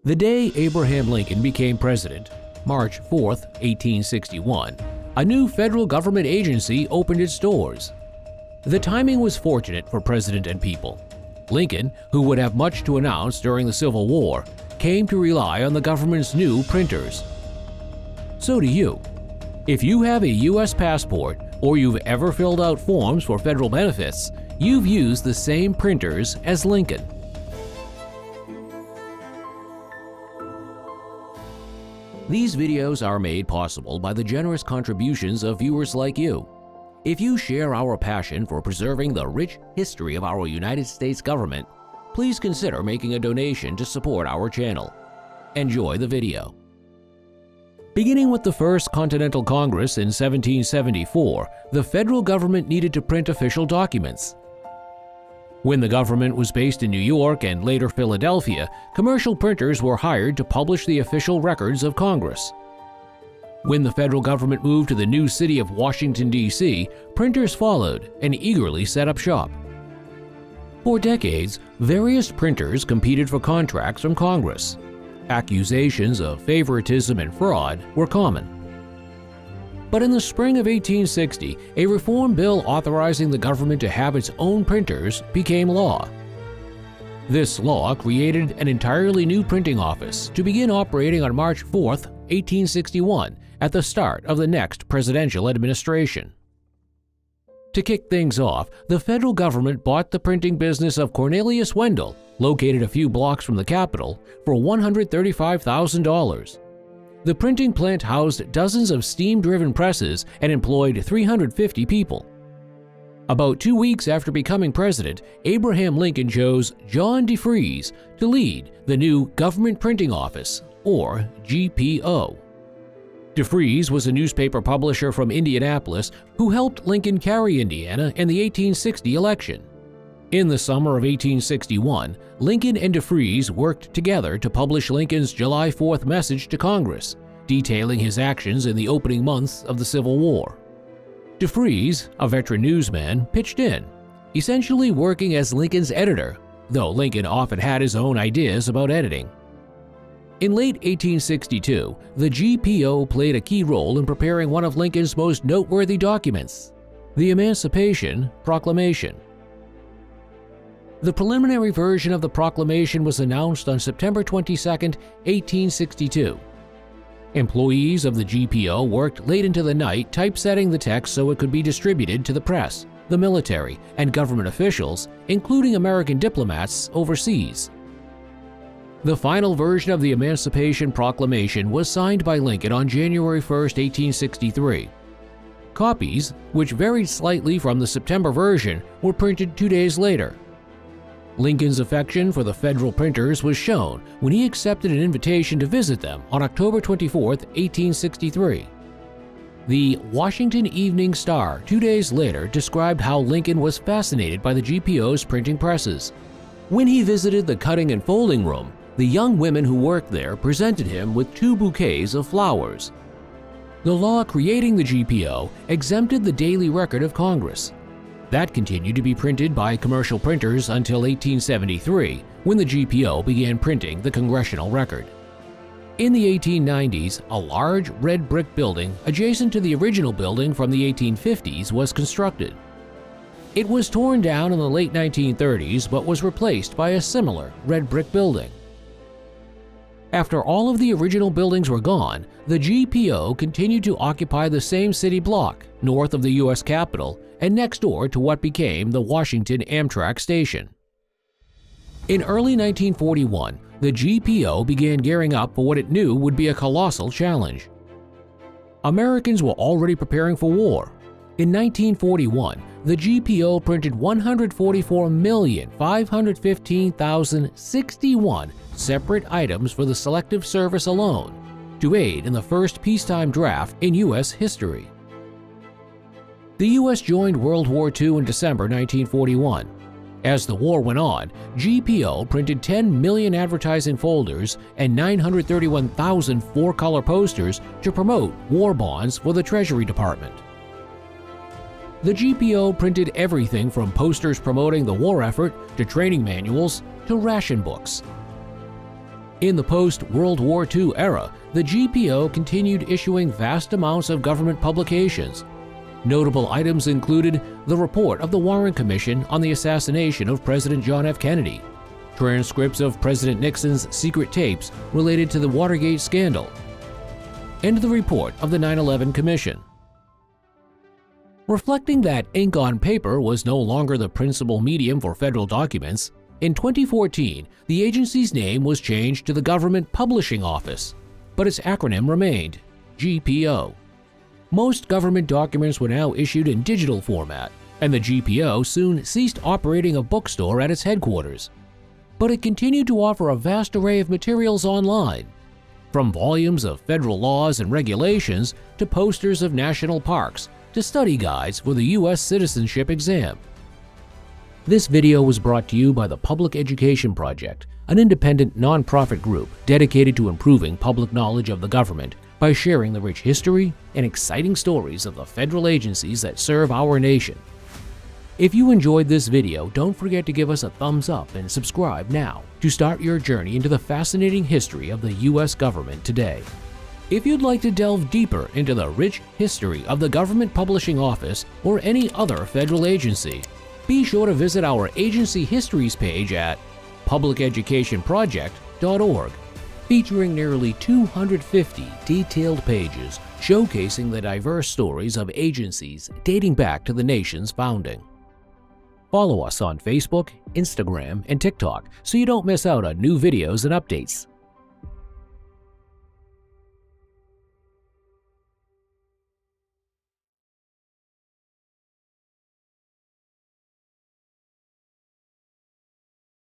The day Abraham Lincoln became president, March 4, 1861, a new federal government agency opened its doors. The timing was fortunate for president and people. Lincoln, who would have much to announce during the Civil War, came to rely on the government's new printers. So do you. If you have a U.S. passport or you've ever filled out forms for federal benefits, you've used the same printers as Lincoln. These videos are made possible by the generous contributions of viewers like you. If you share our passion for preserving the rich history of our United States government, please consider making a donation to support our channel. Enjoy the video. Beginning with the First Continental Congress in 1774, the federal government needed to print official documents. When the government was based in New York and later Philadelphia, commercial printers were hired to publish the official records of Congress. When the federal government moved to the new city of Washington, D.C., printers followed and eagerly set up shop. For decades, various printers competed for contracts from Congress. Accusations of favoritism and fraud were common. But in the spring of 1860, a reform bill authorizing the government to have its own printers became law. This law created an entirely new printing office to begin operating on March 4, 1861, at the start of the next presidential administration. To kick things off, the federal government bought the printing business of Cornelius Wendell, located a few blocks from the Capitol, for $135,000. The printing plant housed dozens of steam-driven presses and employed 350 people. About 2 weeks after becoming president, Abraham Lincoln chose John DeFreeze to lead the new Government Printing Office, or GPO. DeFreeze was a newspaper publisher from Indianapolis who helped Lincoln carry Indiana in the 1860 election. In the summer of 1861, Lincoln and DeFreeze worked together to publish Lincoln's July 4th message to Congress, detailing his actions in the opening months of the Civil War. DeFreeze, a veteran newsman, pitched in, essentially working as Lincoln's editor, though Lincoln often had his own ideas about editing. In late 1862, the GPO played a key role in preparing one of Lincoln's most noteworthy documents, the Emancipation Proclamation. The preliminary version of the proclamation was announced on September 22, 1862. Employees of the GPO worked late into the night typesetting the text so it could be distributed to the press, the military, and government officials, including American diplomats overseas. The final version of the Emancipation Proclamation was signed by Lincoln on January 1, 1863. Copies, which varied slightly from the September version, were printed 2 days later. Lincoln's affection for the federal printers was shown when he accepted an invitation to visit them on October 24, 1863. The Washington Evening Star 2 days later described how Lincoln was fascinated by the GPO's printing presses. When he visited the cutting and folding room, the young women who worked there presented him with 2 bouquets of flowers. The law creating the GPO exempted the Daily Record of Congress. That continued to be printed by commercial printers until 1873, when the GPO began printing the Congressional Record. In the 1890s, a large red brick building adjacent to the original building from the 1850s was constructed. It was torn down in the late 1930s but was replaced by a similar red brick building. After all of the original buildings were gone, the GPO continued to occupy the same city block north of the U.S. Capitol and next door to what became the Washington Amtrak station. In early 1941, the GPO began gearing up for what it knew would be a colossal challenge. Americans were already preparing for war. In 1941, the GPO printed 144,515,061 separate items for the Selective Service alone to aid in the first peacetime draft in U.S. history. The U.S. joined World War II in December 1941. As the war went on, GPO printed 10 million advertising folders and 931,000 four-color posters to promote war bonds for the Treasury Department. The GPO printed everything from posters promoting the war effort to training manuals to ration books. In the post-World War II era, the GPO continued issuing vast amounts of government publications. Notable items included the report of the Warren Commission on the assassination of President John F. Kennedy, transcripts of President Nixon's secret tapes related to the Watergate scandal, and the report of the 9/11 Commission. Reflecting that ink on paper was no longer the principal medium for federal documents, in 2014, the agency's name was changed to the Government Publishing Office, but its acronym remained GPO. Most government documents were now issued in digital format, and the GPO soon ceased operating a bookstore at its headquarters. But it continued to offer a vast array of materials online, from volumes of federal laws and regulations to posters of national parks to study guides for the U.S. citizenship exam. This video was brought to you by the Public Education Project, an independent nonprofit group dedicated to improving public knowledge of the government by sharing the rich history and exciting stories of the federal agencies that serve our nation. If you enjoyed this video, don't forget to give us a thumbs up and subscribe now to start your journey into the fascinating history of the U.S. government today. If you'd like to delve deeper into the rich history of the Government Publishing Office or any other federal agency, be sure to visit our Agency Histories page at publiceducationproject.org, featuring nearly 250 detailed pages showcasing the diverse stories of agencies dating back to the nation's founding. Follow us on Facebook, Instagram, and TikTok so you don't miss out on new videos and updates.